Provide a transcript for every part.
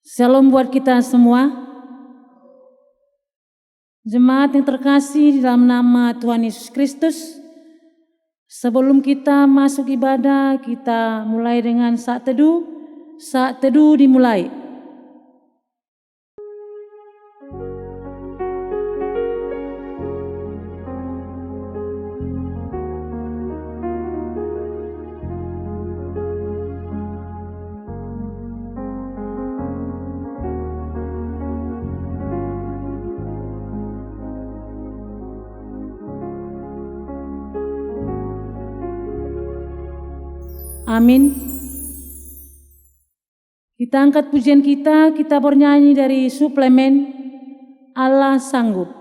Shalom buat kita semua. Jemaat yang terkasih di dalam nama Tuhan Yesus Kristus. Sebelum kita masuk ibadah, kita mulai dengan saat teduh. Saat teduh dimulai. Amin. Kita angkat pujian kita bernyanyi dari suplemen Allah Sanggup.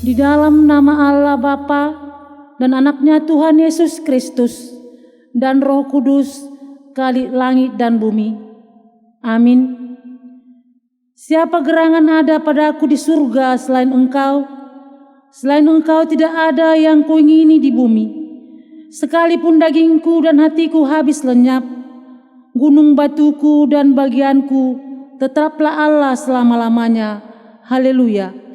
Di dalam nama Allah Bapa dan anaknya Tuhan Yesus Kristus dan Roh Kudus, Khalik langit dan bumi. Amin. Siapa gerangan ada padaku di surga selain Engkau? Selain Engkau tidak ada yang kuingini di bumi. Sekalipun dagingku dan hatiku habis lenyap, gunung batuku dan bagianku, tetaplah Allah selama-lamanya. Haleluya.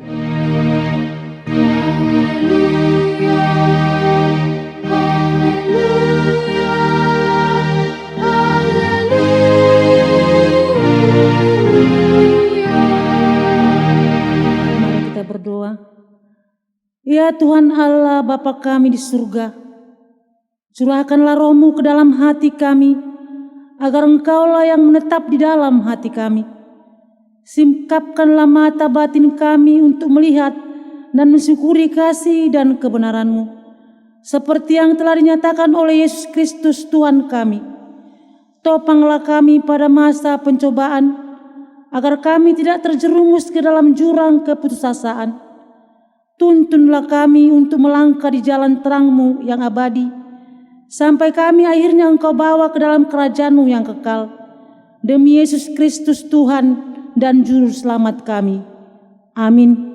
Berdoa. Ya Tuhan Allah Bapa kami di surga, curahkanlah roh-Mu ke dalam hati kami, agar Engkaulah yang menetap di dalam hati kami. Singkapkanlah mata batin kami untuk melihat dan mensyukuri kasih dan kebenaran-Mu, seperti yang telah dinyatakan oleh Yesus Kristus Tuhan kami. Topanglah kami pada masa pencobaan, agar kami tidak terjerumus ke dalam jurang keputusasaan. Tuntunlah kami untuk melangkah di jalan terang-Mu yang abadi, sampai kami akhirnya Engkau bawa ke dalam kerajaan-Mu yang kekal. Demi Yesus Kristus Tuhan dan Juru Selamat kami. Amin.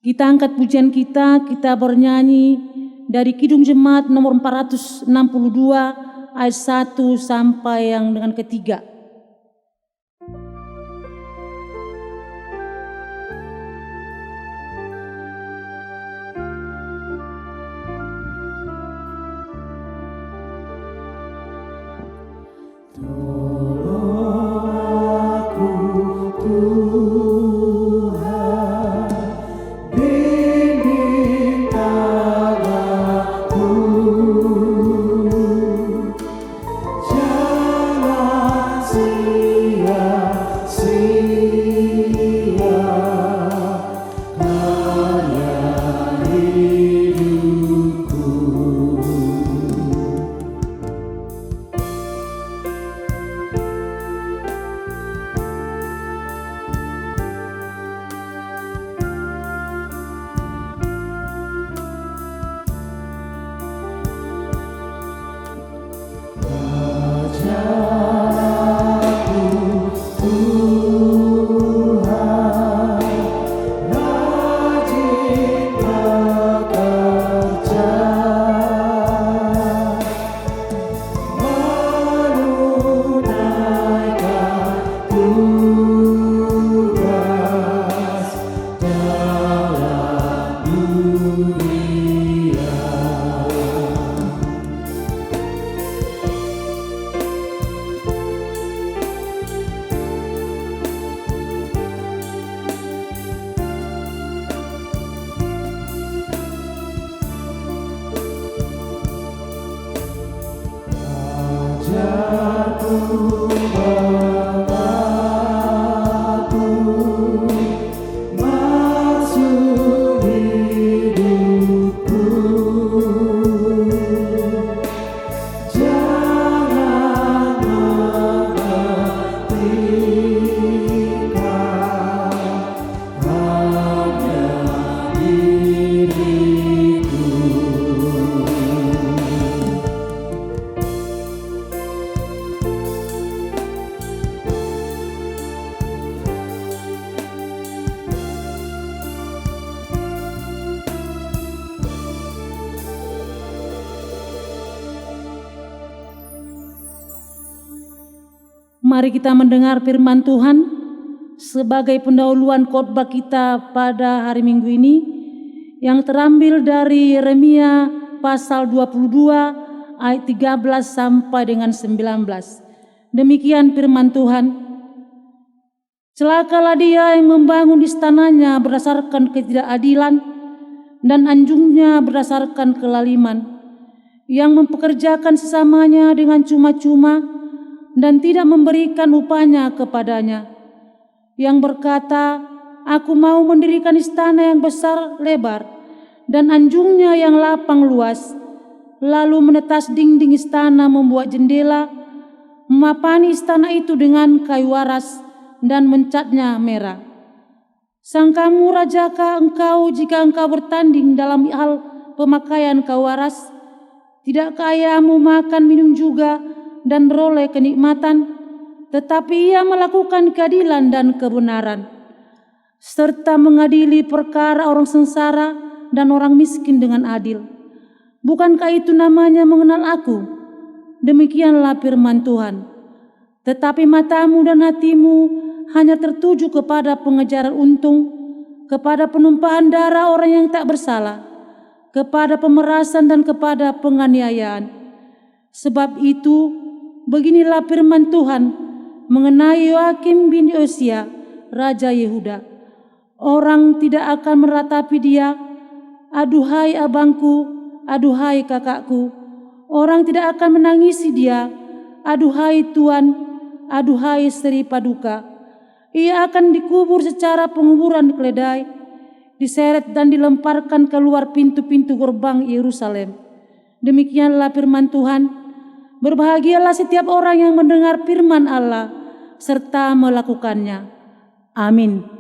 Kita angkat pujian kita bernyanyi dari Kidung Jemaat nomor 462 ayat 1 sampai yang dengan ketiga. Mari kita mendengar firman Tuhan sebagai pendahuluan khotbah kita pada hari Minggu ini yang terambil dari Yeremia pasal 22 ayat 13 sampai dengan 19. Demikian firman Tuhan. Celakalah dia yang membangun istananya berdasarkan ketidakadilan dan anjungnya berdasarkan kelaliman, yang mempekerjakan sesamanya dengan cuma-cuma dan tidak memberikan upahnya kepadanya, yang berkata, aku mau mendirikan istana yang besar lebar dan anjungnya yang lapang luas, lalu menetas dinding istana, membuat jendela, memapani istana itu dengan kayu waras dan mencatnya merah. Sangkamu rajakah engkau jika engkau bertanding dalam hal pemakaian kayu waras? Tidakkah ayahmu makan minum juga dan beroleh kenikmatan, tetapi ia melakukan keadilan dan kebenaran, serta mengadili perkara orang sengsara dan orang miskin dengan adil. Bukankah itu namanya mengenal aku? Demikianlah firman Tuhan. Tetapi matamu dan hatimu hanya tertuju kepada pengejaran untung, kepada penumpahan darah orang yang tak bersalah, kepada pemerasan dan kepada penganiayaan. Sebab itu, beginilah firman Tuhan mengenai Yoakim bin Yosia, Raja Yehuda. Orang tidak akan meratapi dia, aduhai abangku, aduhai kakakku. Orang tidak akan menangisi dia, aduhai tuan, aduhai Sri Paduka. Ia akan dikubur secara penguburan keledai, diseret dan dilemparkan keluar pintu-pintu gerbang Yerusalem. Demikianlah firman Tuhan. Berbahagialah setiap orang yang mendengar firman Allah serta melakukannya. Amin.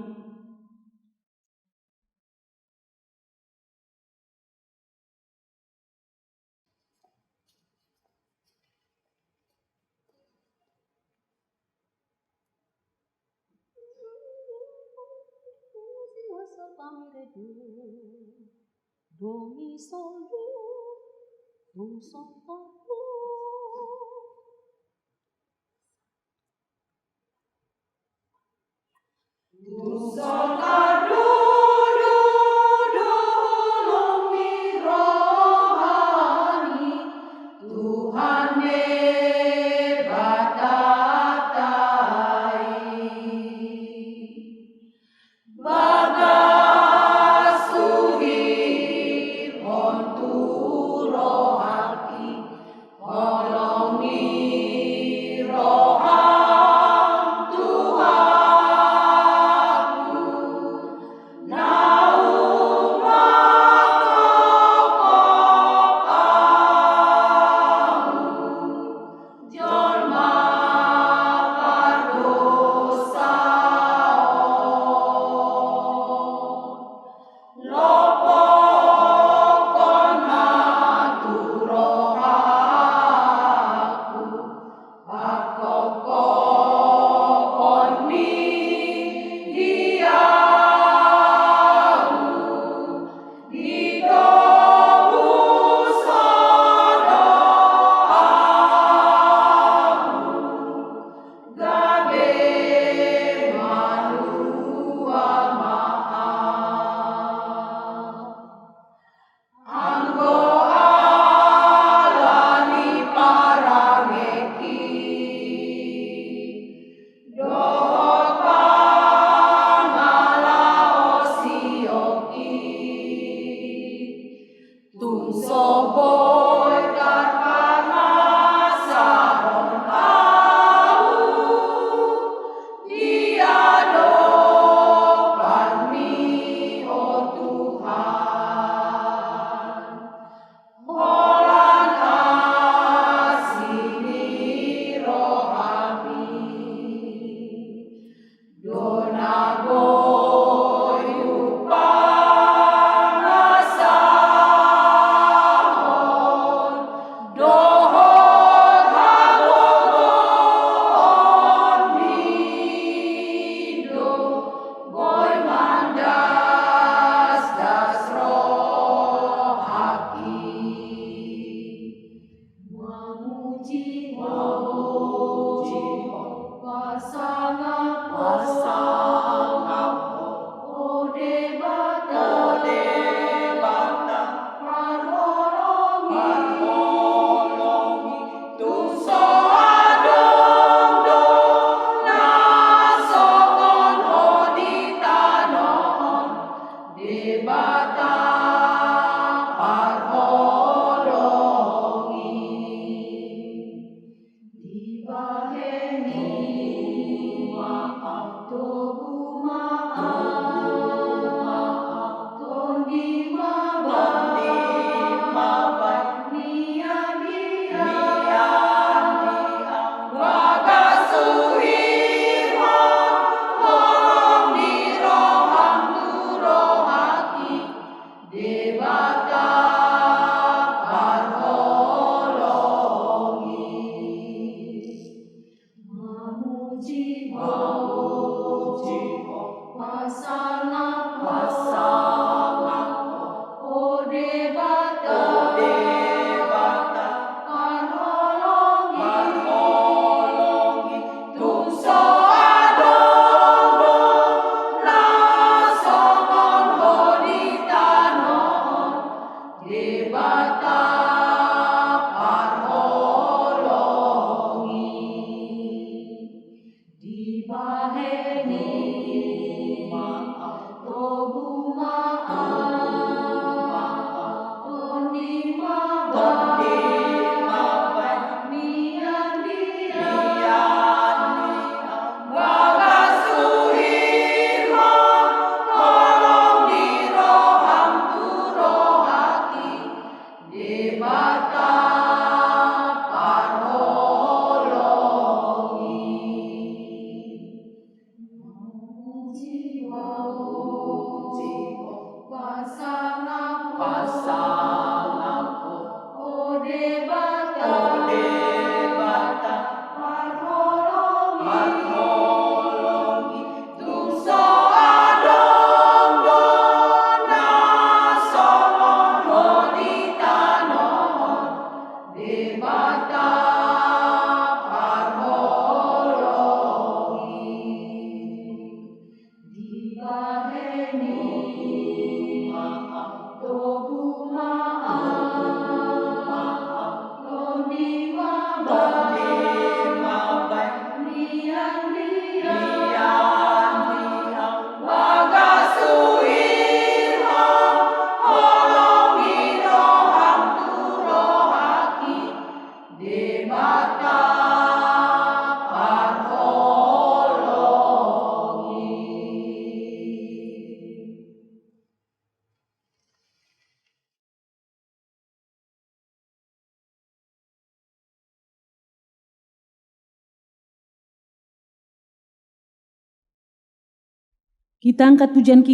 Kita angkat pujian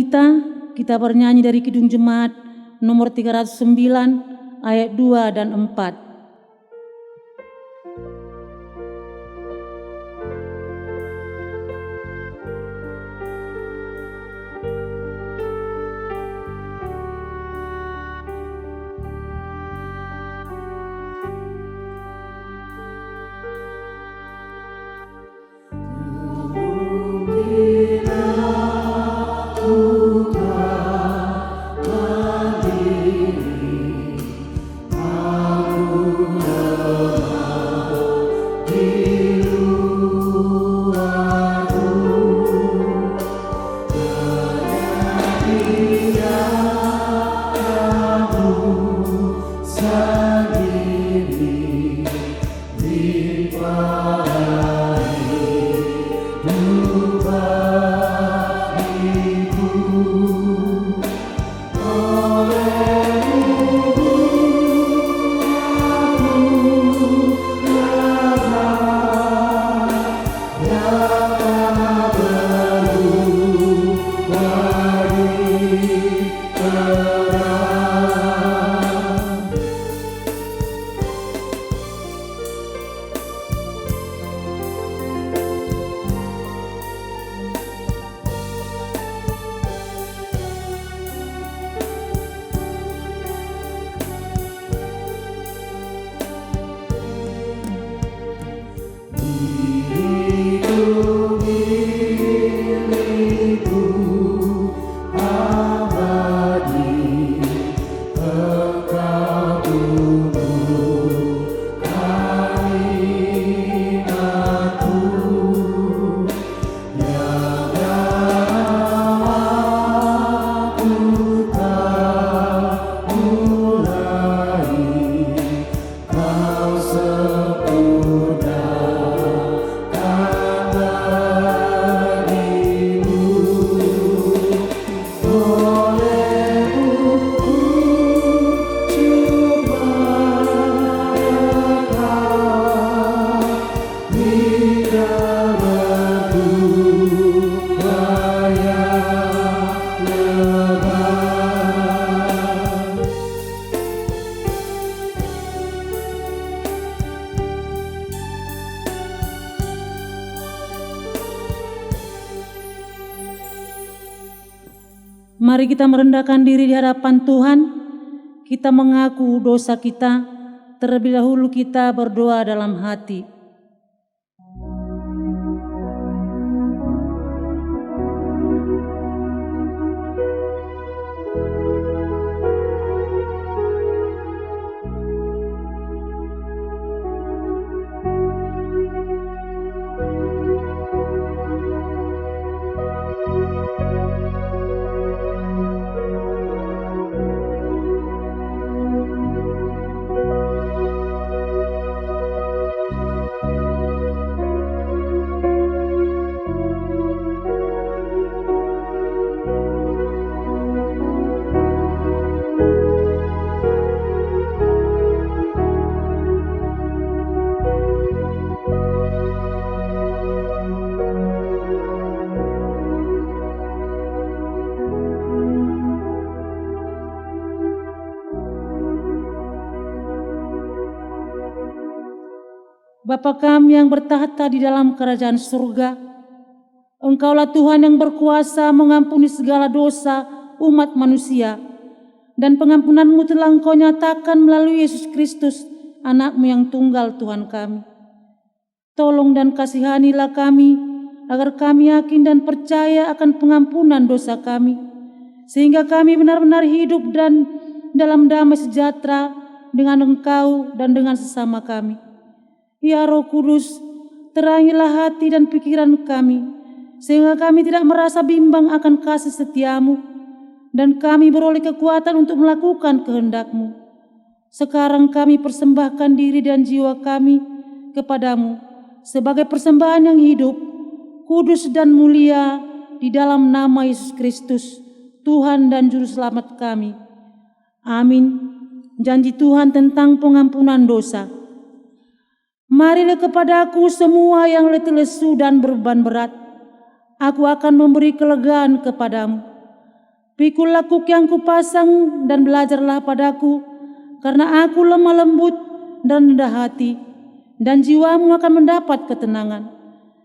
kita bernyanyi dari Kidung Jemaat nomor 309 ayat 2 dan 4. Aku Mari kita merendahkan diri di hadapan Tuhan. Kita mengaku dosa kita. Terlebih dahulu kita berdoa dalam hati. Bapa kami yang bertahta di dalam kerajaan surga, Engkaulah Tuhan yang berkuasa mengampuni segala dosa umat manusia, dan pengampunan-Mu telah Engkau nyatakan melalui Yesus Kristus, Anak-Mu yang tunggal Tuhan kami. Tolong dan kasihanilah kami, agar kami yakin dan percaya akan pengampunan dosa kami, sehingga kami benar-benar hidup dan dalam damai sejahtera dengan Engkau dan dengan sesama kami. Ya Roh Kudus, terangilah hati dan pikiran kami, sehingga kami tidak merasa bimbang akan kasih setia-Mu, dan kami beroleh kekuatan untuk melakukan kehendak-Mu. Sekarang kami persembahkan diri dan jiwa kami kepadamu sebagai persembahan yang hidup, kudus dan mulia di dalam nama Yesus Kristus, Tuhan dan Juru Selamat kami. Amin. Janji Tuhan tentang pengampunan dosa. Marilah kepadaku semua yang letih lesu dan berbeban berat, aku akan memberi kelegaan kepadamu. Pikulah kuk yang kupasang dan belajarlah padaku, karena aku lemah lembut dan rendah hati, dan jiwamu akan mendapat ketenangan.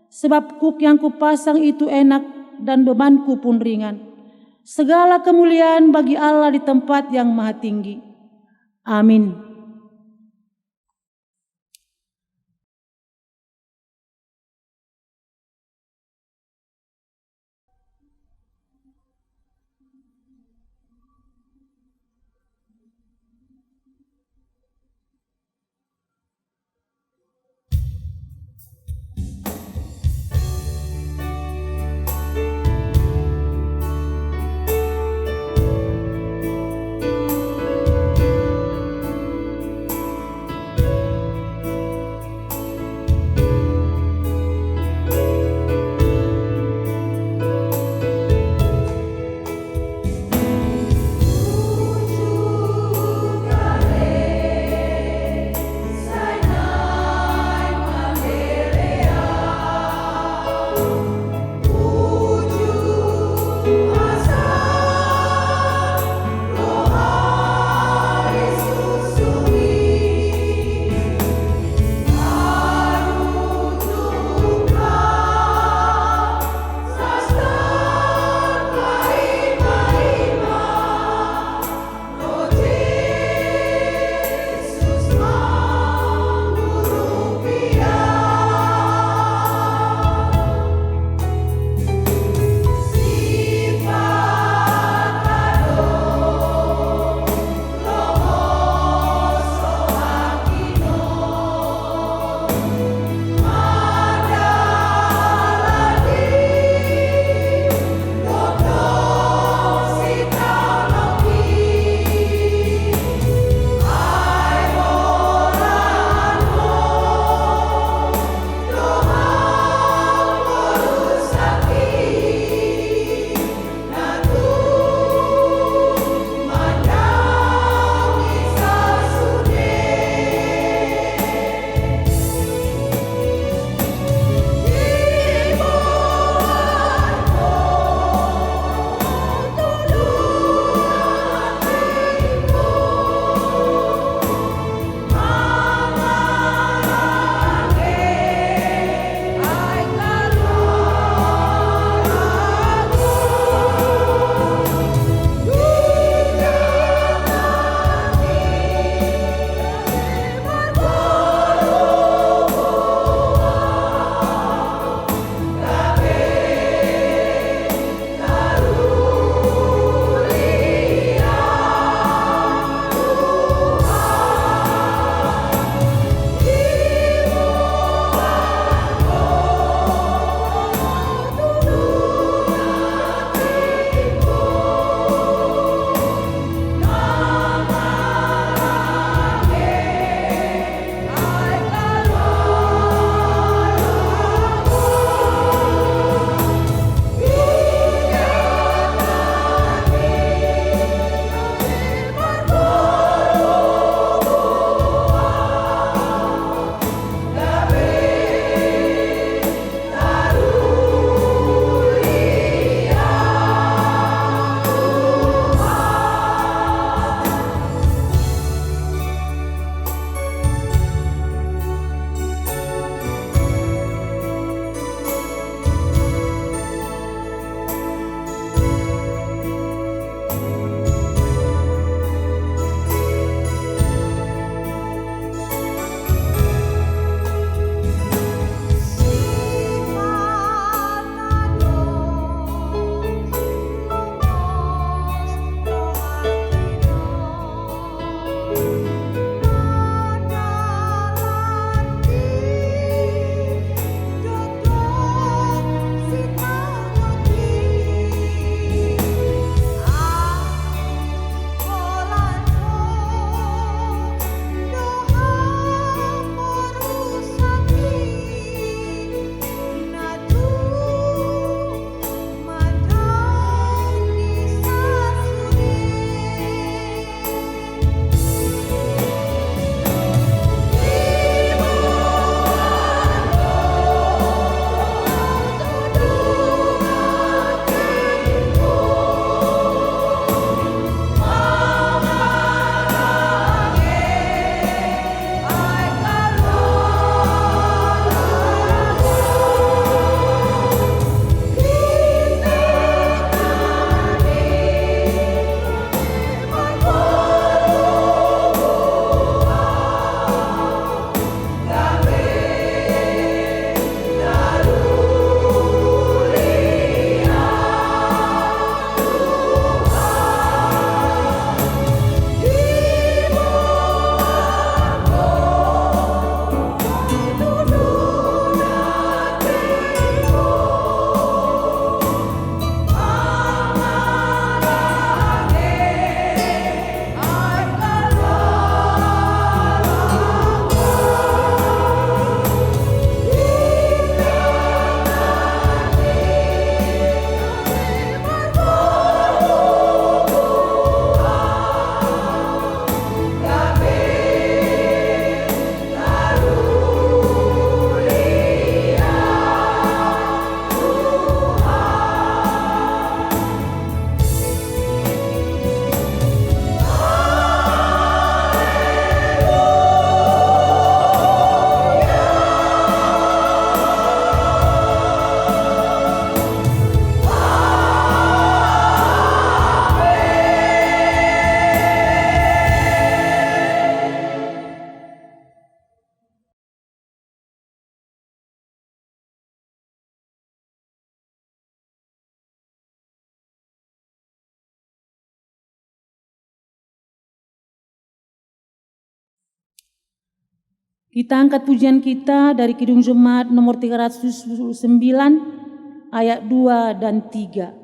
Sebab kuk yang kupasang itu enak dan bebanku pun ringan. Segala kemuliaan bagi Allah di tempat yang maha tinggi. Amin. Kita angkat pujian kita dari Kidung Jemaat nomor 309 ayat 2 dan 3.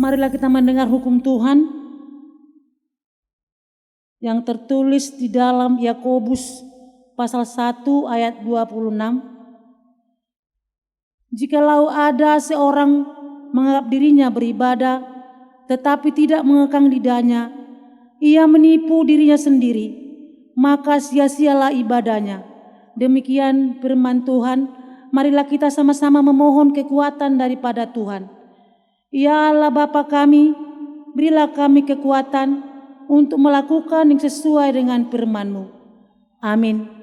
Marilah kita mendengar hukum Tuhan yang tertulis di dalam Yakobus pasal 1 ayat 26. Jikalau ada seorang menganggap dirinya beribadah tetapi tidak mengekang lidahnya, ia menipu dirinya sendiri, maka sia-sialah ibadahnya. Demikian firman Tuhan. Marilah kita sama-sama memohon kekuatan daripada Tuhan. Ya Allah Bapa kami, berilah kami kekuatan untuk melakukan yang sesuai dengan firman-Mu. Amin.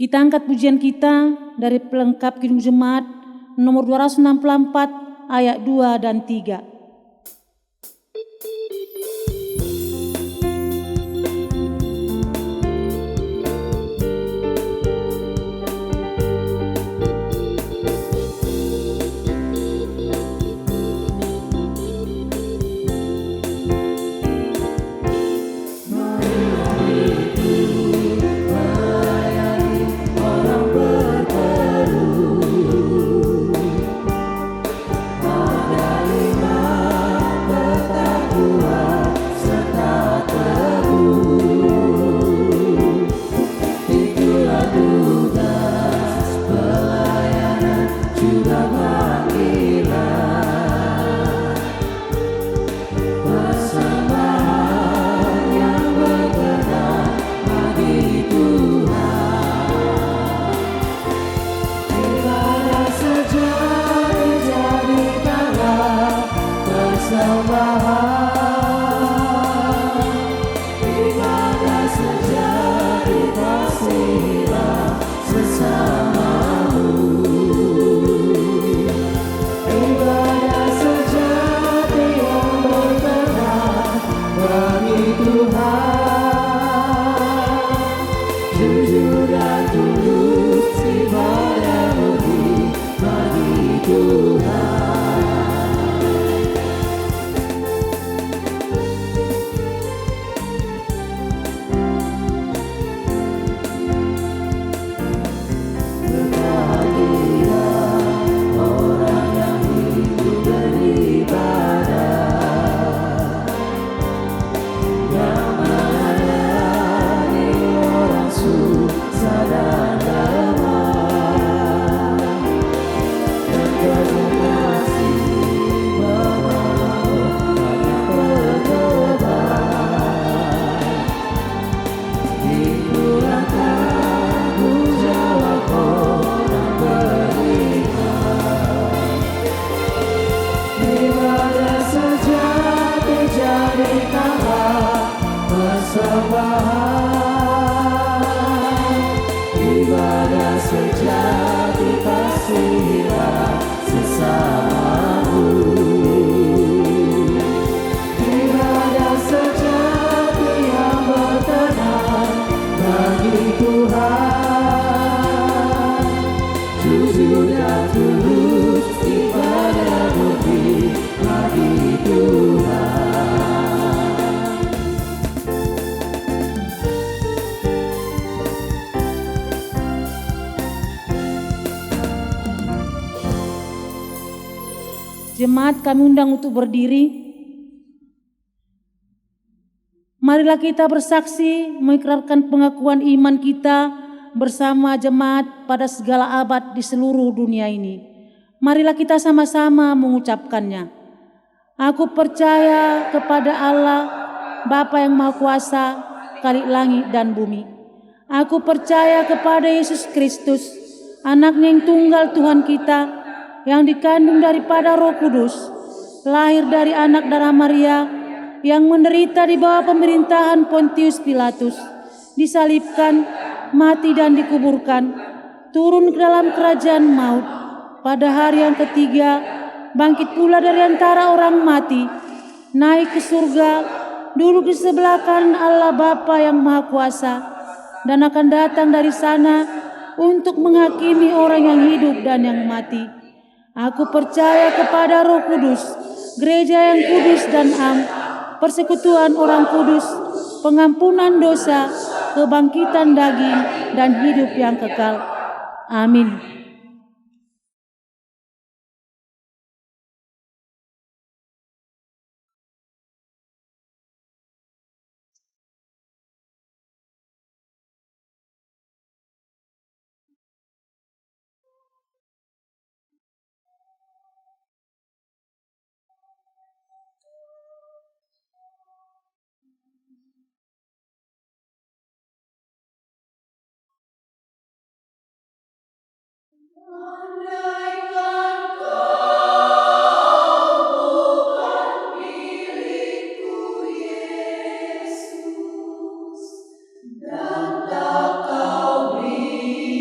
Kita angkat pujian kita dari pelengkap Kidung Jemaat nomor 264 ayat 2 dan 3. Jemaat kami undang untuk berdiri. Marilah kita bersaksi mengikrarkan pengakuan iman kita bersama jemaat pada segala abad di seluruh dunia ini. Marilah kita sama-sama mengucapkannya. Aku percaya kepada Allah, Bapa yang Maha Kuasa, Khalik langit dan bumi. Aku percaya kepada Yesus Kristus, Anaknya yang tunggal Tuhan kita, yang dikandung daripada Roh Kudus, lahir dari anak darah Maria, yang menderita di bawah pemerintahan Pontius Pilatus, disalibkan, mati dan dikuburkan, turun ke dalam kerajaan maut, pada hari yang ketiga bangkit pula dari antara orang mati, naik ke surga, duduk di sebelah kanan Allah Bapa yang Maha Kuasa, dan akan datang dari sana untuk menghakimi orang yang hidup dan yang mati. Aku percaya kepada Roh Kudus, gereja yang kudus dan am, persekutuan orang kudus, pengampunan dosa, kebangkitan daging, dan hidup yang kekal. Amin. Dan tak kau beri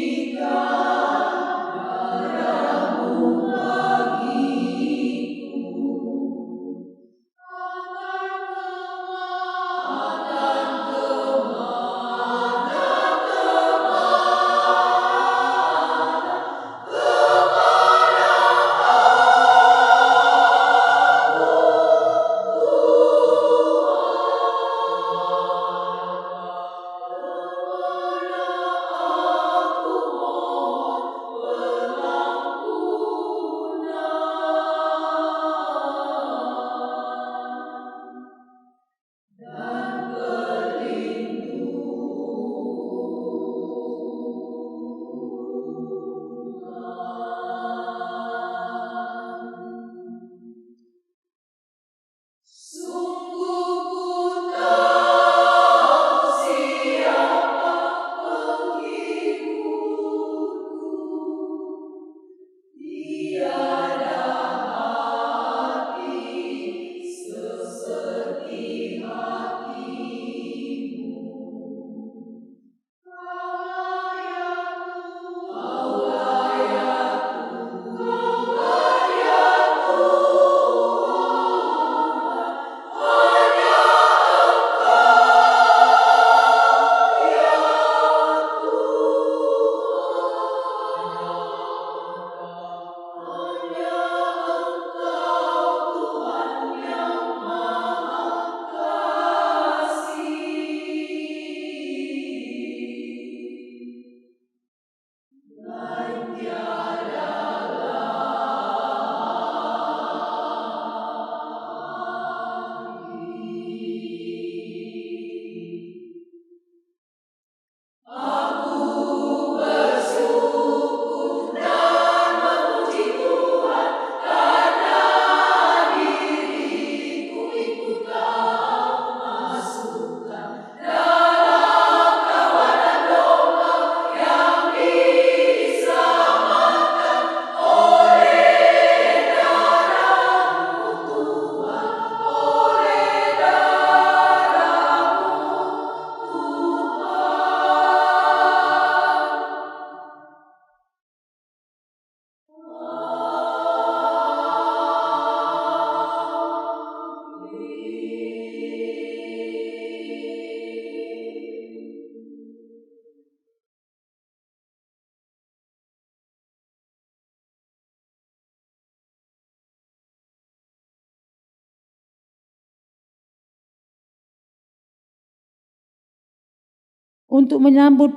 Untuk menyambut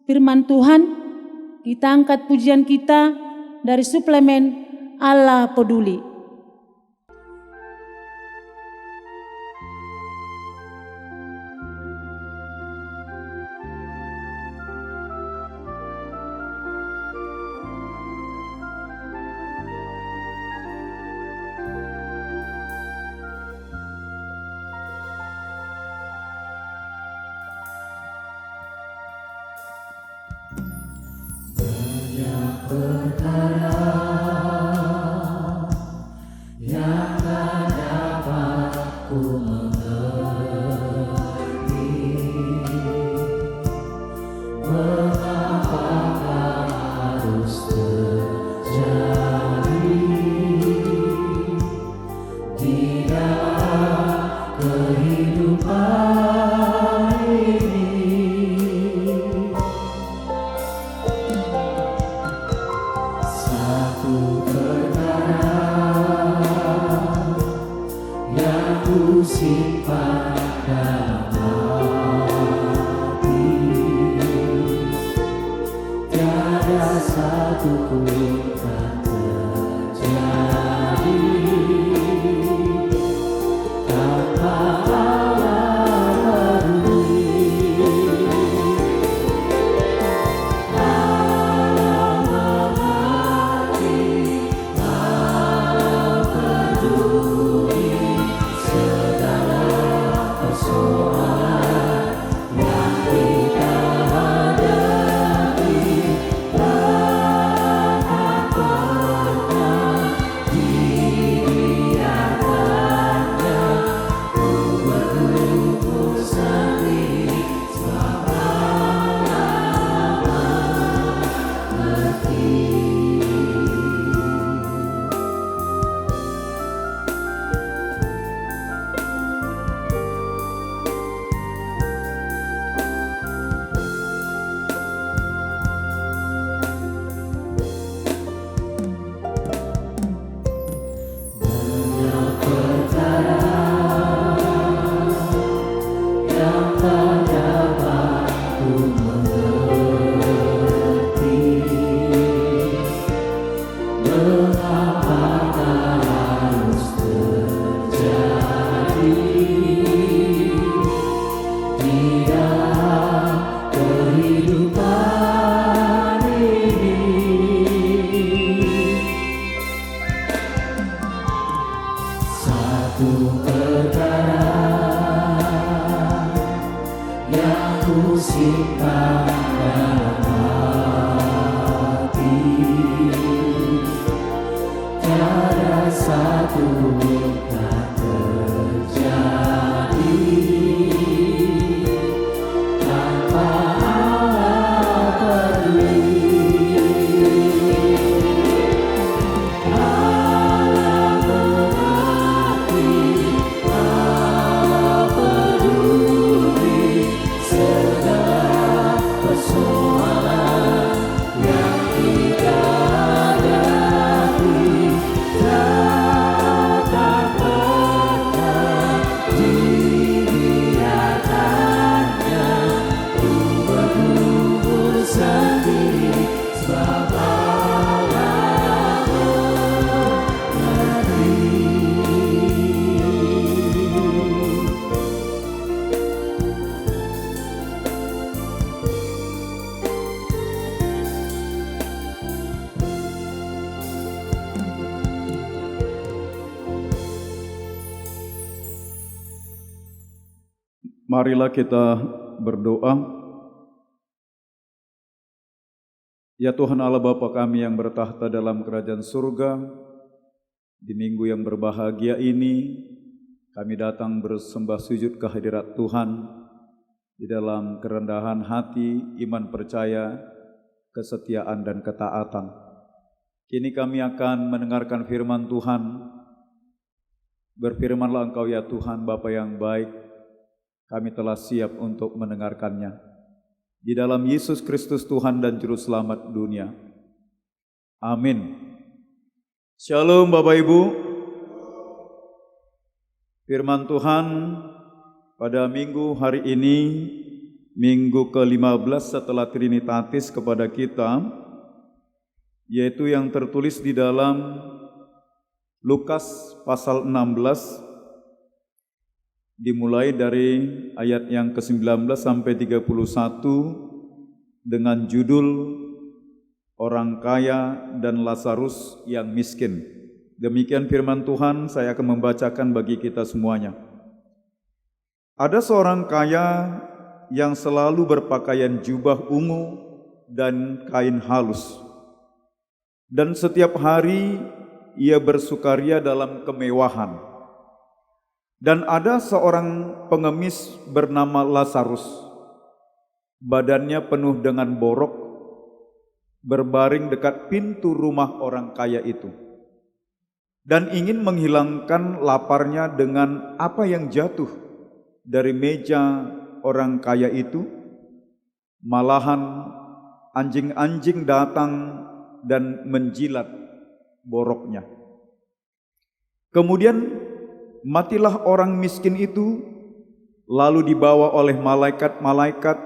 firman Tuhan, kita angkat pujian kita dari suplemen Allah Peduli. Marilah kita berdoa. Ya Tuhan Allah Bapa kami yang bertahta dalam kerajaan surga, di minggu yang berbahagia ini, kami datang bersembah sujud ke hadirat Tuhan, di dalam kerendahan hati, iman percaya, kesetiaan dan ketaatan. Kini kami akan mendengarkan firman Tuhan. Berfirmanlah Engkau ya Tuhan Bapa yang baik, kami telah siap untuk mendengarkannya. Di dalam Yesus Kristus Tuhan dan Juru Selamat dunia. Amin. Shalom Bapak Ibu. Firman Tuhan pada minggu hari ini minggu ke-15 setelah Trinitatis kepada kita, yaitu yang tertulis di dalam Lukas pasal 16, dimulai dari ayat yang ke-19 sampai 31 dengan judul Orang Kaya dan Lazarus yang Miskin. Demikian firman Tuhan, saya akan membacakan bagi kita semuanya. Ada seorang kaya yang selalu berpakaian jubah ungu dan kain halus, dan setiap hari ia bersukaria dalam kemewahan. Dan ada seorang pengemis bernama Lazarus, badannya penuh dengan borok, berbaring dekat pintu rumah orang kaya itu, dan ingin menghilangkan laparnya dengan apa yang jatuh dari meja orang kaya itu. Malahan anjing-anjing datang dan menjilat boroknya. Kemudian matilah orang miskin itu, lalu dibawa oleh malaikat-malaikat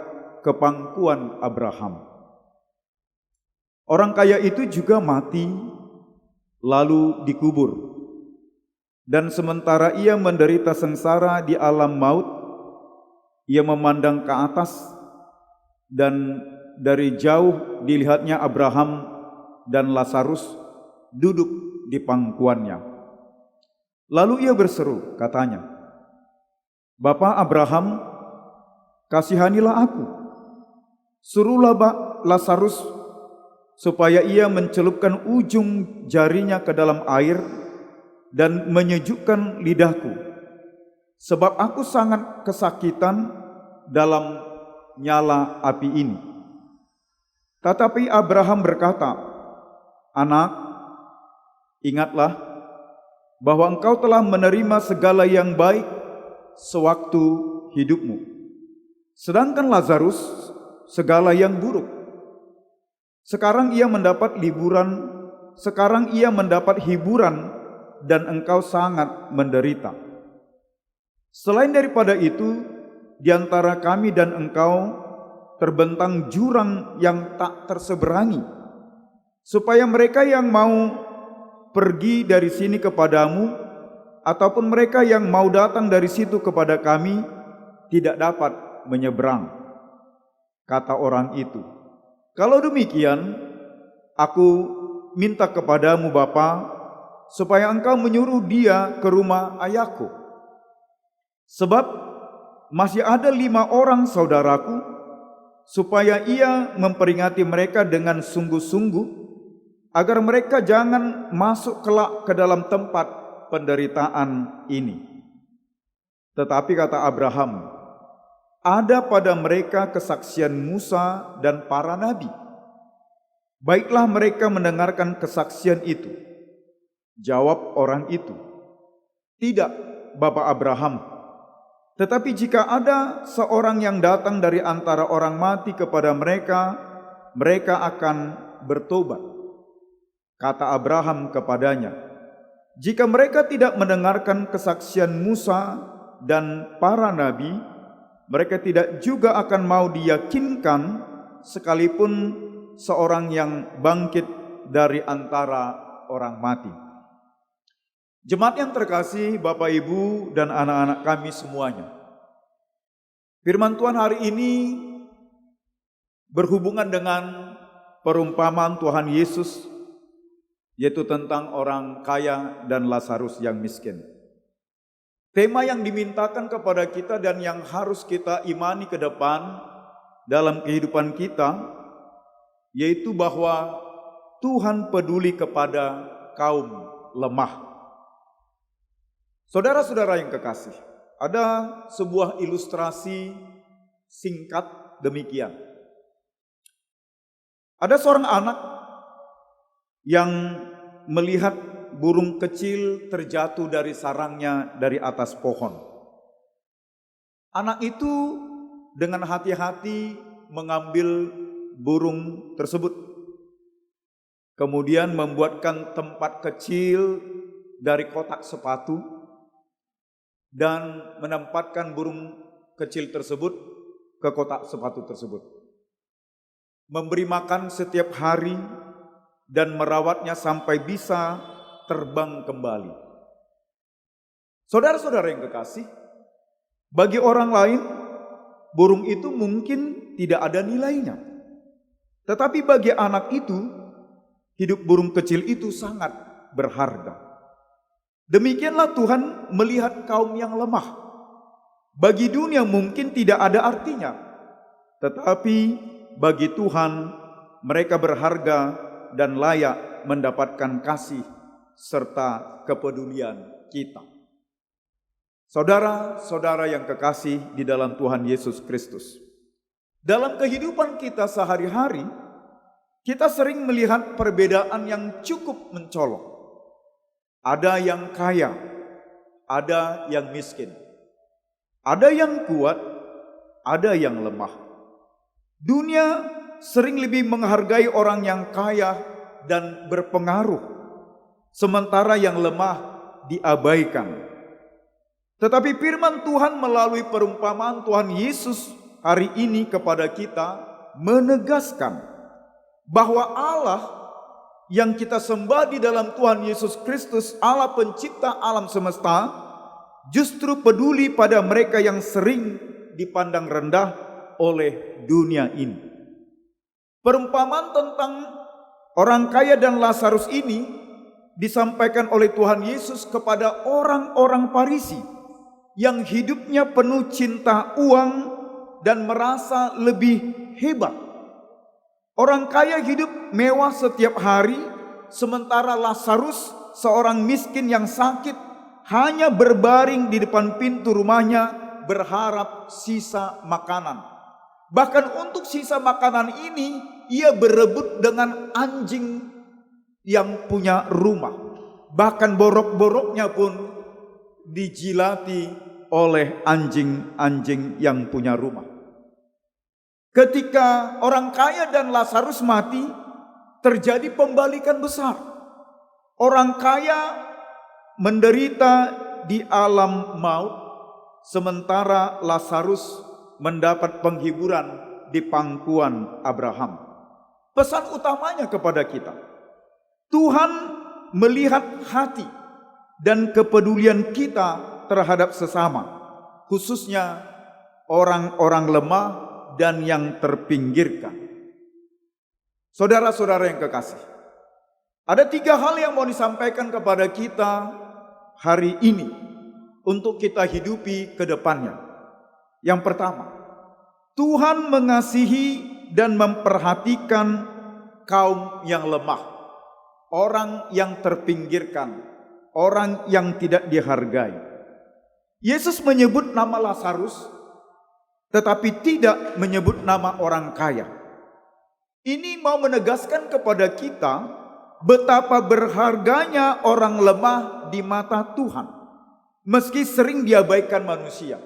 ke pangkuan Abraham. Orang kaya itu juga mati, lalu dikubur. Dan sementara ia menderita sengsara di alam maut, ia memandang ke atas, dan dari jauh dilihatnya Abraham dan Lazarus duduk di pangkuannya. Lalu ia berseru, katanya, "Bapa Abraham, kasihanilah aku. Suruhlah Lazarus supaya ia mencelupkan ujung jarinya ke dalam air dan menyejukkan lidahku, sebab aku sangat kesakitan dalam nyala api ini." Tetapi Abraham berkata, "Anak, ingatlah bahwa engkau telah menerima segala yang baik sewaktu hidupmu, sedangkan Lazarus segala yang buruk. Sekarang ia mendapat hiburan dan engkau sangat menderita. Selain daripada itu, di antara kami dan engkau terbentang jurang yang tak terseberangi, supaya mereka yang mau pergi dari sini kepadamu ataupun mereka yang mau datang dari situ kepada kami tidak dapat menyeberang." Kata orang itu, "Kalau demikian, aku minta kepadamu Bapa, supaya engkau menyuruh dia ke rumah ayahku. Sebab masih ada 5 orang saudaraku, supaya ia memperingati mereka dengan sungguh-sungguh, agar mereka jangan masuk kelak ke dalam tempat penderitaan ini." Tetapi kata Abraham, "Ada pada mereka kesaksian Musa dan para nabi. Baiklah mereka mendengarkan kesaksian itu." Jawab orang itu, "Tidak, Bapa Abraham. Tetapi jika ada seorang yang datang dari antara orang mati kepada mereka, mereka akan bertobat." Kata Abraham kepadanya, "Jika mereka tidak mendengarkan kesaksian Musa dan para nabi, mereka tidak juga akan mau diyakinkan sekalipun seorang yang bangkit dari antara orang mati." Jemaat yang terkasih, Bapak Ibu dan anak-anak kami semuanya, firman Tuhan hari ini berhubungan dengan perumpamaan Tuhan Yesus, yaitu tentang orang kaya dan Lazarus yang miskin. Tema yang dimintakan kepada kita dan yang harus kita imani ke depan dalam kehidupan kita, yaitu bahwa Tuhan peduli kepada kaum lemah. Saudara-saudara yang kekasih, ada sebuah ilustrasi singkat demikian. Ada seorang anak yang melihat burung kecil terjatuh dari sarangnya dari atas pohon. Anak itu dengan hati-hati mengambil burung tersebut, kemudian membuatkan tempat kecil dari kotak sepatu dan menempatkan burung kecil tersebut ke kotak sepatu tersebut. Memberi makan setiap hari dan merawatnya sampai bisa terbang kembali. Saudara-saudara yang kekasih, bagi orang lain, burung itu mungkin tidak ada nilainya. Tetapi bagi anak itu, hidup burung kecil itu sangat berharga. Demikianlah Tuhan melihat kaum yang lemah. Bagi dunia mungkin tidak ada artinya, tetapi bagi Tuhan mereka berharga dan layak mendapatkan kasih serta kepedulian kita. Saudara-saudara yang kekasih di dalam Tuhan Yesus Kristus, dalam kehidupan kita sehari-hari, kita sering melihat perbedaan yang cukup mencolok. Ada yang kaya, ada yang miskin. Ada yang kuat, ada yang lemah. Dunia sering lebih menghargai orang yang kaya dan berpengaruh, sementara yang lemah diabaikan. Tetapi firman Tuhan melalui perumpamaan Tuhan Yesus hari ini kepada kita menegaskan bahwa Allah yang kita sembah di dalam Tuhan Yesus Kristus, Allah pencipta alam semesta, justru peduli pada mereka yang sering dipandang rendah oleh dunia ini. Perumpamaan tentang orang kaya dan Lazarus ini disampaikan oleh Tuhan Yesus kepada orang-orang Farisi yang hidupnya penuh cinta uang dan merasa lebih hebat. Orang kaya hidup mewah setiap hari, sementara Lazarus, seorang miskin yang sakit, hanya berbaring di depan pintu rumahnya berharap sisa makanan. Bahkan untuk sisa makanan ini ia berebut dengan anjing yang punya rumah. Bahkan borok-boroknya pun dijilati oleh anjing-anjing yang punya rumah. Ketika orang kaya dan Lazarus mati, terjadi pembalikan besar. Orang kaya menderita di alam maut, sementara Lazarus mendapat penghiburan di pangkuan Abraham. Pesan utamanya kepada kita, Tuhan melihat hati dan kepedulian kita terhadap sesama, khususnya orang-orang lemah dan yang terpinggirkan. Saudara-saudara yang kekasih, ada 3 hal yang mau disampaikan kepada kita hari ini untuk kita hidupi ke depannya. Yang pertama, Tuhan mengasihi dan memperhatikan kaum yang lemah, orang yang terpinggirkan, orang yang tidak dihargai. Yesus menyebut nama Lazarus, tetapi tidak menyebut nama orang kaya. Ini mau menegaskan kepada kita betapa berharganya orang lemah di mata Tuhan, meski sering diabaikan manusia.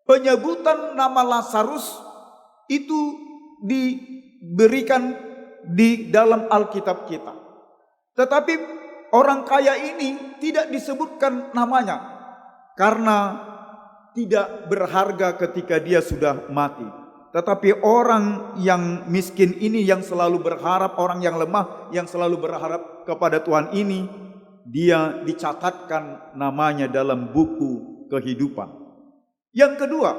Penyebutan nama Lazarus itu diberikan di dalam Alkitab kita, tetapi orang kaya ini tidak disebutkan namanya karena tidak berharga ketika dia sudah mati. Tetapi orang yang miskin ini yang selalu berharap, orang yang lemah yang selalu berharap kepada Tuhan ini, dia dicatatkan namanya dalam buku kehidupan. Yang kedua,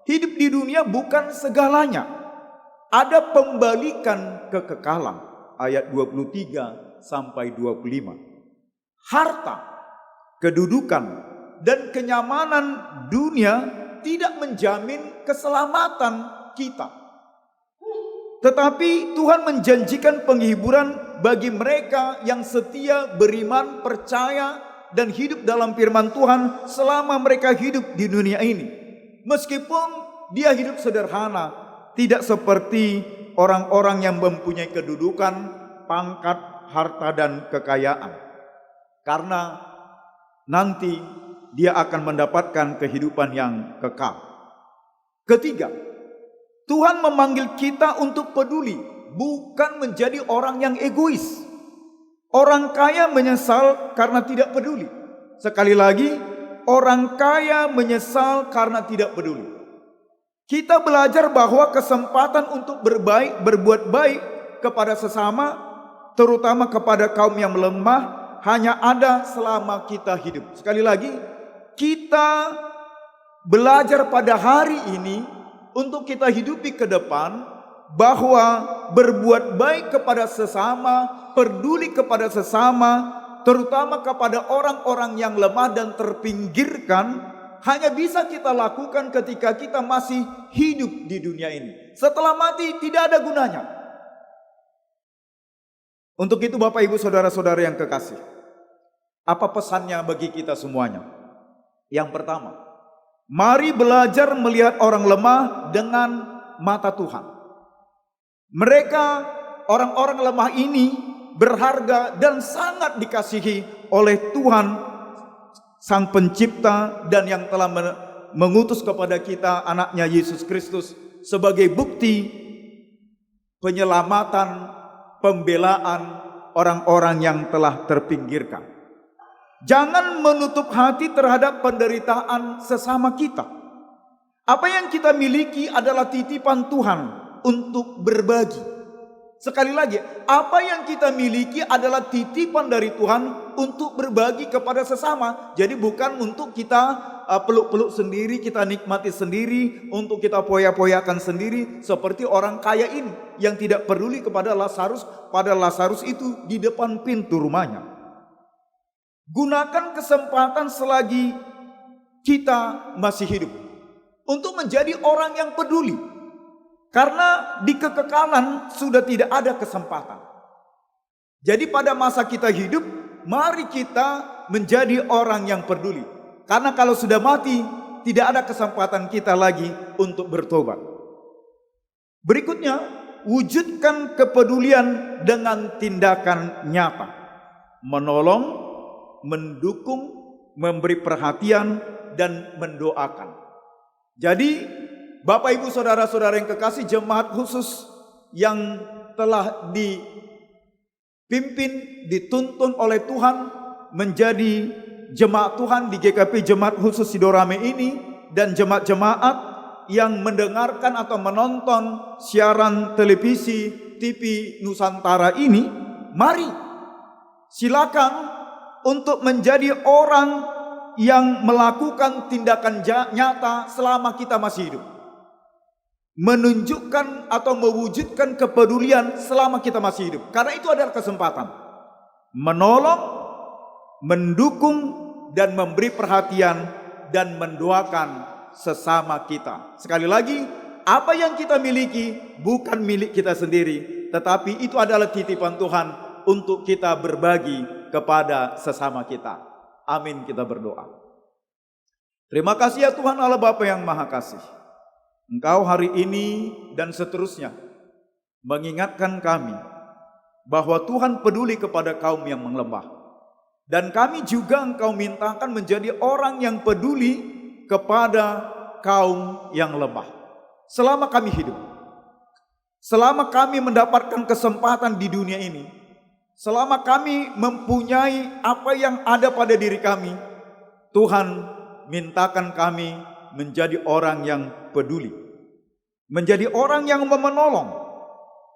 hidup di dunia bukan segalanya. Ada pembalikan kekekalan, ayat 23 sampai 25. Harta, kedudukan, dan kenyamanan dunia tidak menjamin keselamatan kita. Tetapi Tuhan menjanjikan penghiburan bagi mereka yang setia, beriman, percaya, dan hidup dalam firman Tuhan selama mereka hidup di dunia ini. Meskipun dia hidup sederhana, tidak seperti orang-orang yang mempunyai kedudukan, pangkat, harta, dan kekayaan. Karena nanti dia akan mendapatkan kehidupan yang kekal. Ketiga, Tuhan memanggil kita untuk peduli, bukan menjadi orang yang egois. Orang kaya menyesal karena tidak peduli. Sekali lagi, orang kaya menyesal karena tidak peduli. Kita belajar bahwa kesempatan untuk berbuat baik kepada sesama, terutama kepada kaum yang lemah, hanya ada selama kita hidup. Sekali lagi, kita belajar pada hari ini untuk kita hidupi ke depan bahwa berbuat baik kepada sesama, peduli kepada sesama, terutama kepada orang-orang yang lemah dan terpinggirkan, hanya bisa kita lakukan ketika kita masih hidup di dunia ini. Setelah mati tidak ada gunanya. Untuk itu Bapak Ibu Saudara-saudara yang kekasih, apa pesannya bagi kita semuanya? Yang pertama, mari belajar melihat orang lemah dengan mata Tuhan. Mereka, orang-orang lemah ini berharga dan sangat dikasihi oleh Tuhan Sang Pencipta dan yang telah mengutus kepada kita anaknya Yesus Kristus sebagai bukti penyelamatan, pembelaan orang-orang yang telah terpinggirkan. Jangan menutup hati terhadap penderitaan sesama kita. Apa yang kita miliki adalah titipan Tuhan untuk berbagi. Sekali lagi, apa yang kita miliki adalah titipan dari Tuhan untuk berbagi kepada sesama. Jadi bukan untuk kita peluk-peluk sendiri, kita nikmati sendiri, untuk kita poya-poyakan sendiri seperti orang kaya ini yang tidak peduli kepada Lazarus, padahal Lazarus itu di depan pintu rumahnya. Gunakan kesempatan selagi kita masih hidup untuk menjadi orang yang peduli. Karena di kekekalan sudah tidak ada kesempatan. Jadi pada masa kita hidup, mari kita menjadi orang yang peduli. Karena kalau sudah mati, tidak ada kesempatan kita lagi untuk bertobat. Berikutnya, wujudkan kepedulian dengan tindakan nyata. Menolong, mendukung, memberi perhatian, dan mendoakan. Jadi, Bapak Ibu Saudara-saudara yang kekasih, jemaat khusus yang telah dipimpin, dituntun oleh Tuhan menjadi jemaat Tuhan di GKP Jemaat Khusus Sidorame ini, dan jemaat-jemaat yang mendengarkan atau menonton siaran televisi TV Nusantara ini, mari silakan untuk menjadi orang yang melakukan tindakan nyata selama kita masih hidup. Menunjukkan atau mewujudkan kepedulian selama kita masih hidup. Karena itu adalah kesempatan. Menolong, mendukung, dan memberi perhatian, dan mendoakan sesama kita. Sekali lagi, apa yang kita miliki bukan milik kita sendiri, tetapi itu adalah titipan Tuhan untuk kita berbagi kepada sesama kita. Amin, kita berdoa. Terima kasih ya Tuhan Allah Bapa yang Maha Kasih. Engkau hari ini dan seterusnya mengingatkan kami bahwa Tuhan peduli kepada kaum yang melemah. Dan kami juga Engkau mintakan menjadi orang yang peduli kepada kaum yang lemah. Selama kami hidup, selama kami mendapatkan kesempatan di dunia ini, selama kami mempunyai apa yang ada pada diri kami, Tuhan mintakan kami menjadi orang yang peduli, menjadi orang yang mau menolong,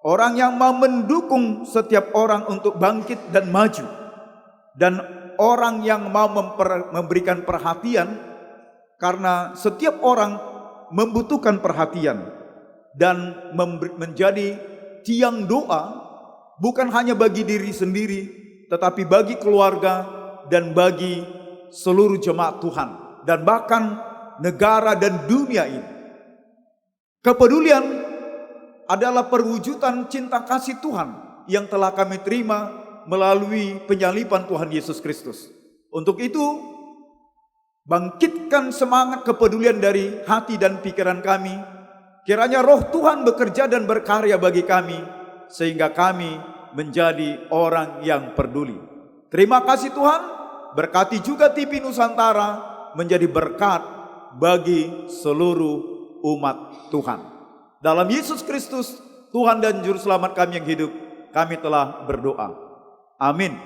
orang yang mau mendukung setiap orang untuk bangkit dan maju, dan orang yang mau memberikan perhatian, karena setiap orang membutuhkan perhatian, dan menjadi tiang doa bukan hanya bagi diri sendiri, tetapi bagi keluarga dan bagi seluruh jemaat Tuhan, dan bahkan negara dan dunia ini. Kepedulian adalah perwujudan cinta kasih Tuhan yang telah kami terima melalui penyaliban Tuhan Yesus Kristus. Untuk itu, bangkitkan semangat kepedulian dari hati dan pikiran kami. Kiranya roh Tuhan bekerja dan berkarya bagi kami, sehingga kami menjadi orang yang peduli. Terima kasih Tuhan, berkati juga TV Nusantara menjadi berkat bagi seluruh umat Tuhan. Dalam Yesus Kristus, Tuhan dan Juru Selamat kami yang hidup, kami telah berdoa. Amin.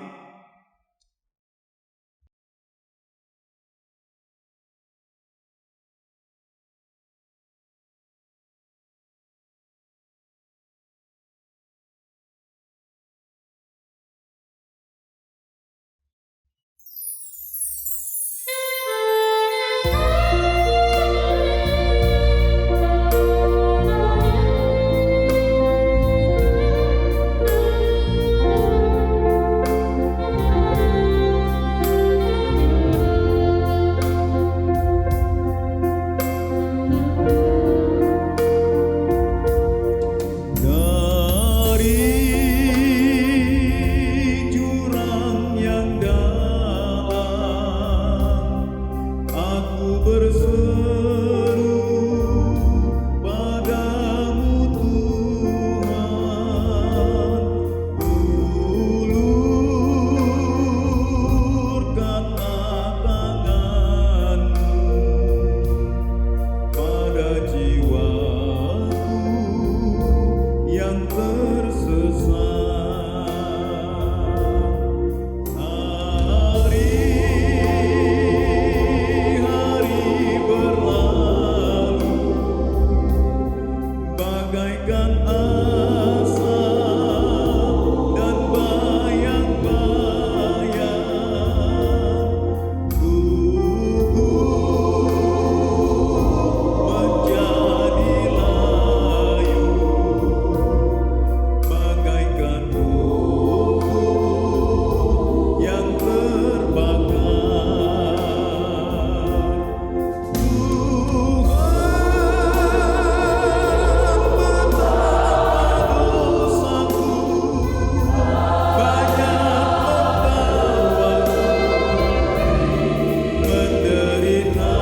berseru padamu Tuhan, ulurkanlah tanganmu pada jiwaku yang tersesat. Hari-hari berlalu bagaikan asap dan bayang-bayang, tubuh menjadi layu bagaikan rumput yang terbakar. Tuhan, betapa dosaku banyak membawaku menderita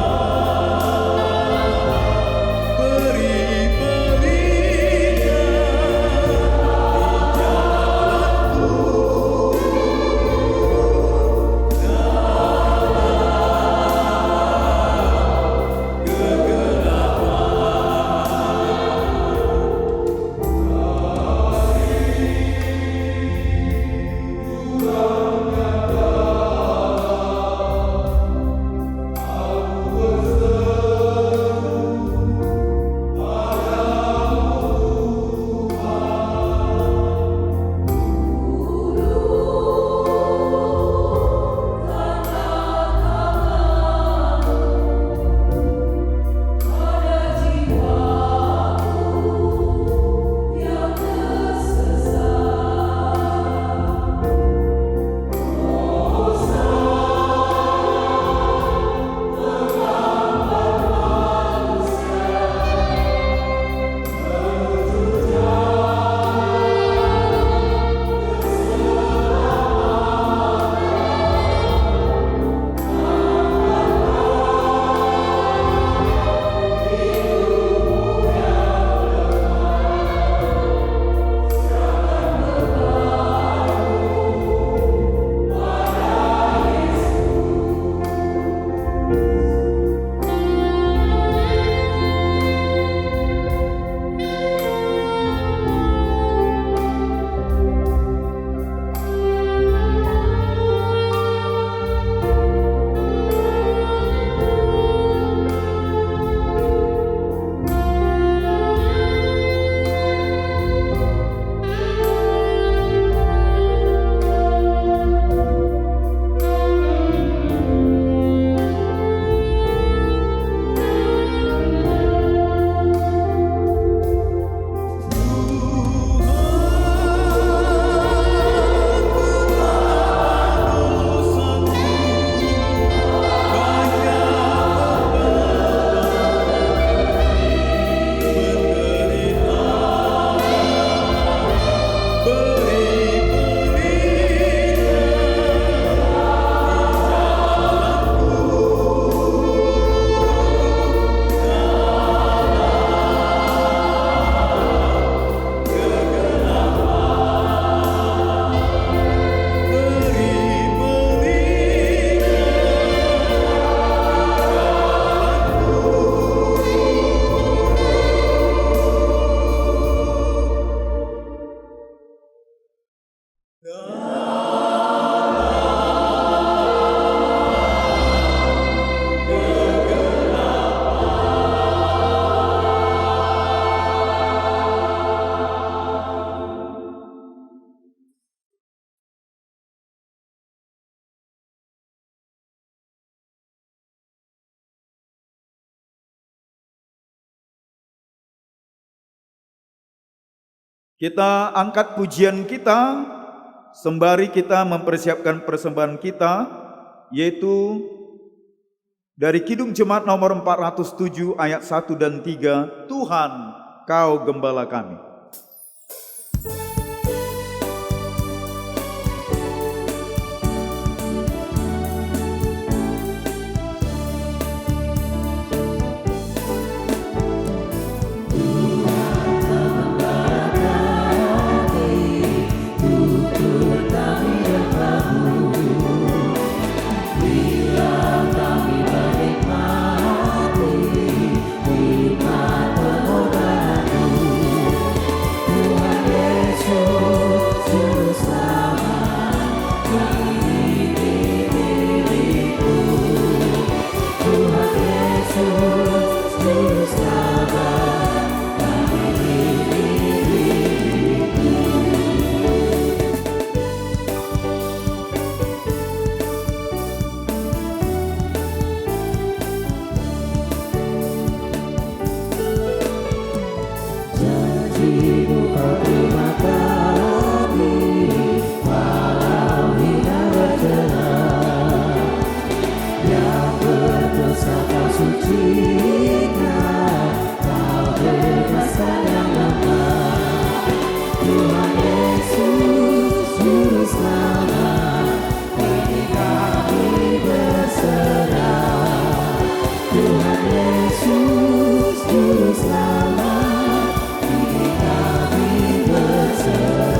Kita angkat pujian kita sembari kita mempersiapkan persembahan kita, yaitu dari Kidung Jemaat nomor 407 ayat 1 dan 3, Tuhan, Kau Gembala kami. jika kau bebaskan yang lemah. Tuhan Yesus Juru Selamat, kini kami berserah. Tuhan Yesus Juru Selamat, kini kami berserah.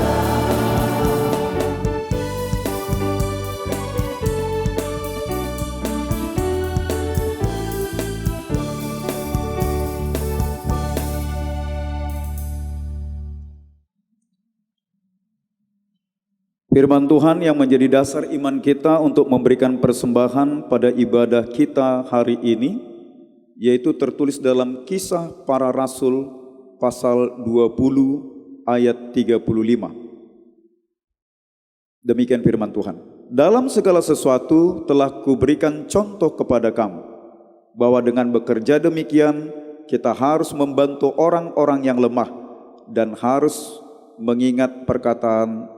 Firman Tuhan yang menjadi dasar iman kita untuk memberikan persembahan pada ibadah kita hari ini, yaitu tertulis dalam Kisah Para Rasul pasal 20 ayat 35. Demikian firman Tuhan. Dalam segala sesuatu telah kuberikan contoh kepada kamu, bahwa dengan bekerja demikian kita harus membantu orang-orang yang lemah dan harus mengingat perkataan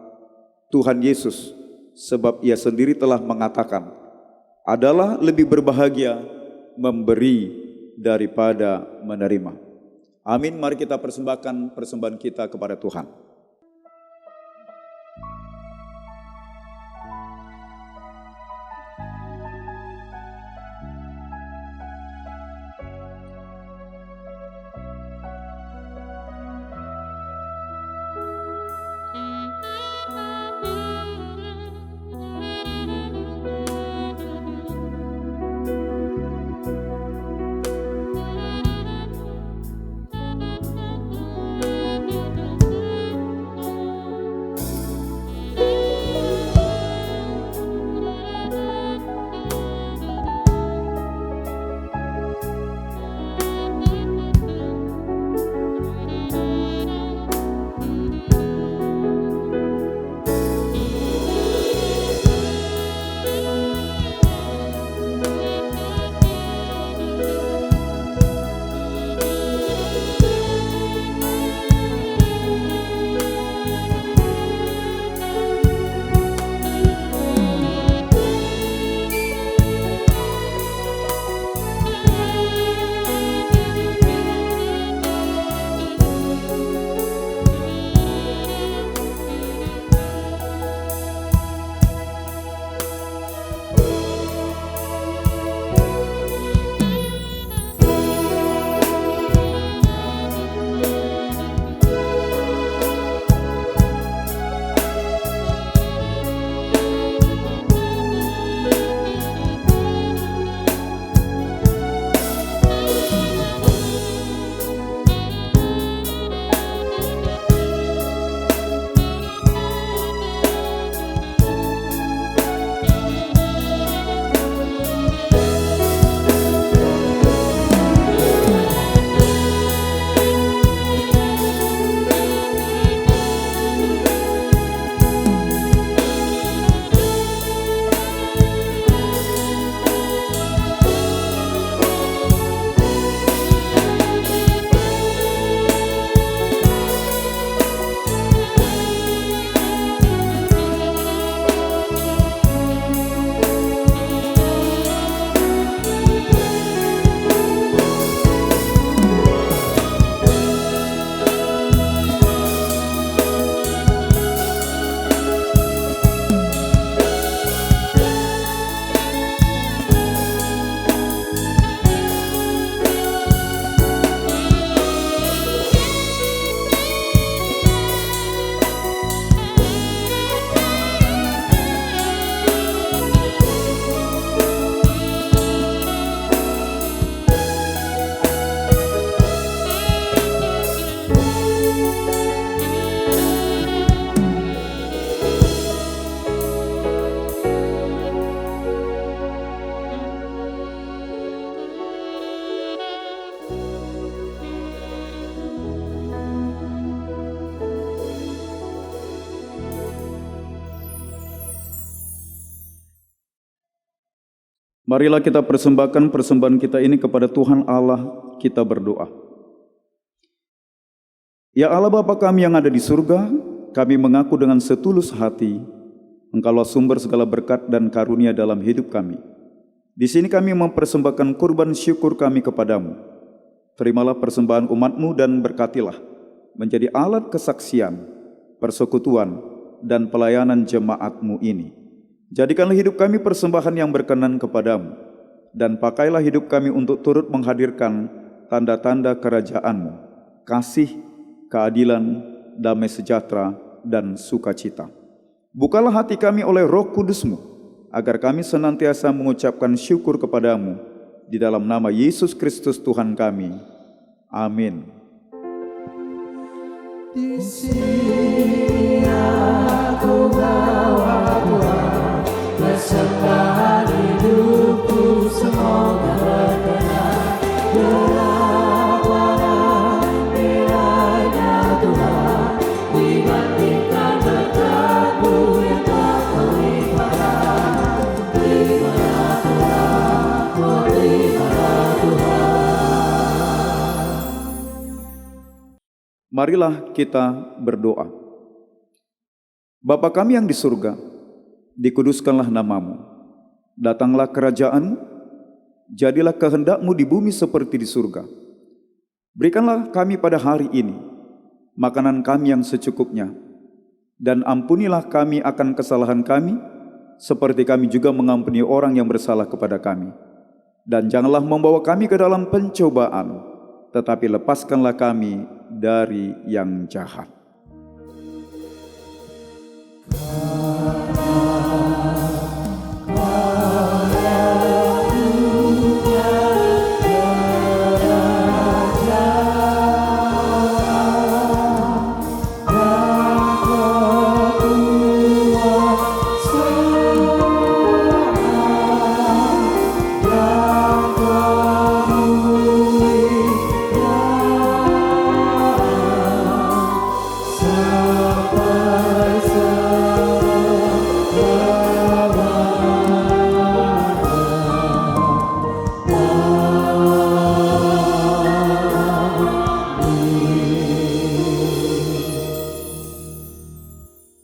Tuhan Yesus, sebab Ia sendiri telah mengatakan, adalah lebih berbahagia memberi daripada menerima. Amin. Mari kita persembahkan persembahan kita kepada Tuhan. Marilah kita persembahkan persembahan kita ini kepada Tuhan Allah, kita berdoa. Ya Allah Bapa kami yang ada di surga, kami mengaku dengan setulus hati, Engkaulah sumber segala berkat dan karunia dalam hidup kami. Di sini kami mempersembahkan kurban syukur kami kepadamu. Terimalah persembahan umat-Mu dan berkatilah menjadi alat kesaksian, persekutuan, dan pelayanan jemaat-Mu ini. Jadikanlah hidup kami persembahan yang berkenan kepadamu, dan pakailah hidup kami untuk turut menghadirkan tanda-tanda kerajaan-Mu, kasih, keadilan, damai sejahtera, dan sukacita. Bukalah hati kami oleh Roh Kudus-Mu, agar kami senantiasa mengucapkan syukur kepadamu, di dalam nama Yesus Kristus Tuhan kami. Amin. Di sini aku bawa Tuhan, persembahan hidupku semoga berkenan. Berapa nilainya Tuhan dibandingkan berkat-Mu yang tak berlimpah. Terimalah Tuhan, oh terimalah Tuhan. Marilah kita berdoa. Bapa kami yang di surga, dikuduskanlah nama-Mu. Datanglah kerajaan-Mu, jadilah kehendak-Mu di bumi seperti di surga. Berikanlah kami pada hari ini makanan kami yang secukupnya, dan ampunilah kami akan kesalahan kami, seperti kami juga mengampuni orang yang bersalah kepada kami. Dan janganlah membawa kami ke dalam pencobaan, tetapi lepaskanlah kami dari yang jahat.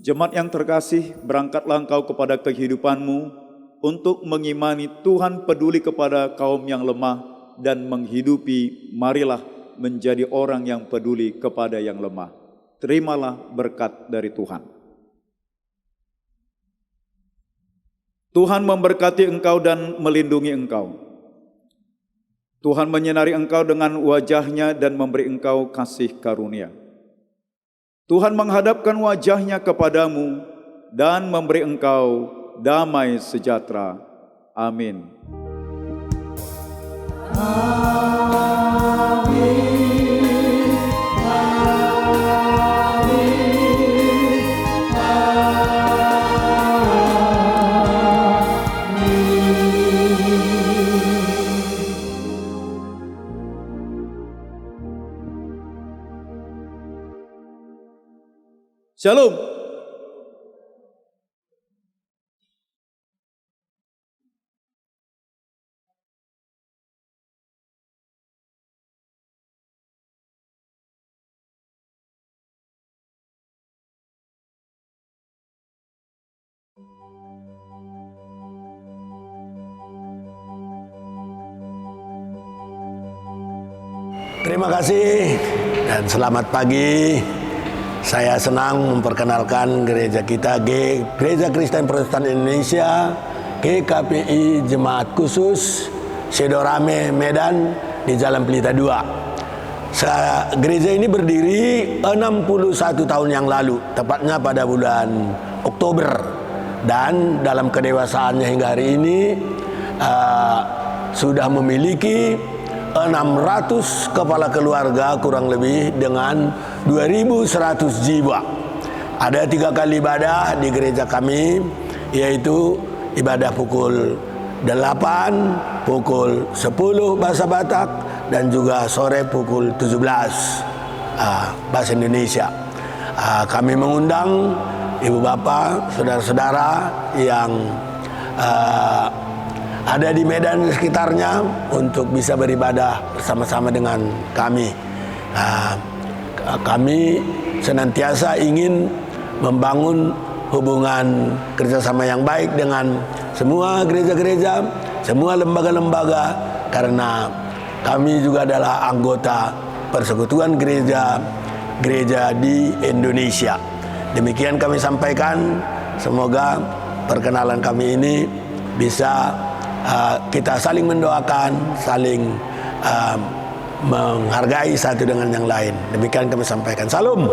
Jemaat yang terkasih, berangkatlah engkau kepada kehidupan-Mu untuk mengimani Tuhan peduli kepada kaum yang lemah dan menghidupi. Marilah menjadi orang yang peduli kepada yang lemah. Terimalah berkat dari Tuhan. Tuhan memberkati engkau dan melindungi engkau. Tuhan menyinari engkau dengan wajah-Nya dan memberi engkau kasih karunia. Tuhan menghadapkan wajah-Nya kepadamu dan memberi engkau damai sejahtera. Amin. Shalom. Terima kasih dan selamat pagi. Saya senang memperkenalkan gereja kita, Gereja Kristen Protestan Indonesia, GKPI Jemaat Khusus Sedorame Medan di Jalan Pelita 2. Gereja ini berdiri 61 tahun yang lalu, tepatnya pada bulan Oktober. Dan dalam kedewasaannya hingga hari ini sudah memiliki 600 kepala keluarga kurang lebih dengan 2.100 jiwa. Ada 3 kali ibadah di gereja kami, yaitu ibadah pukul 8, pukul 10 bahasa Batak, dan juga sore pukul 17 bahasa Indonesia. Kami mengundang ibu bapak, saudara-saudara yang ada di Medan dan sekitarnya untuk bisa beribadah bersama-sama dengan kami. Kami senantiasa ingin membangun hubungan kerjasama yang baik dengan semua gereja-gereja semua lembaga-lembaga, karena kami juga adalah anggota Persekutuan Gereja di Indonesia. Demikian kami sampaikan, semoga perkenalan kami ini bisa kita saling mendoakan, saling menghargai satu dengan yang lain. Demikian kami sampaikan. Salam.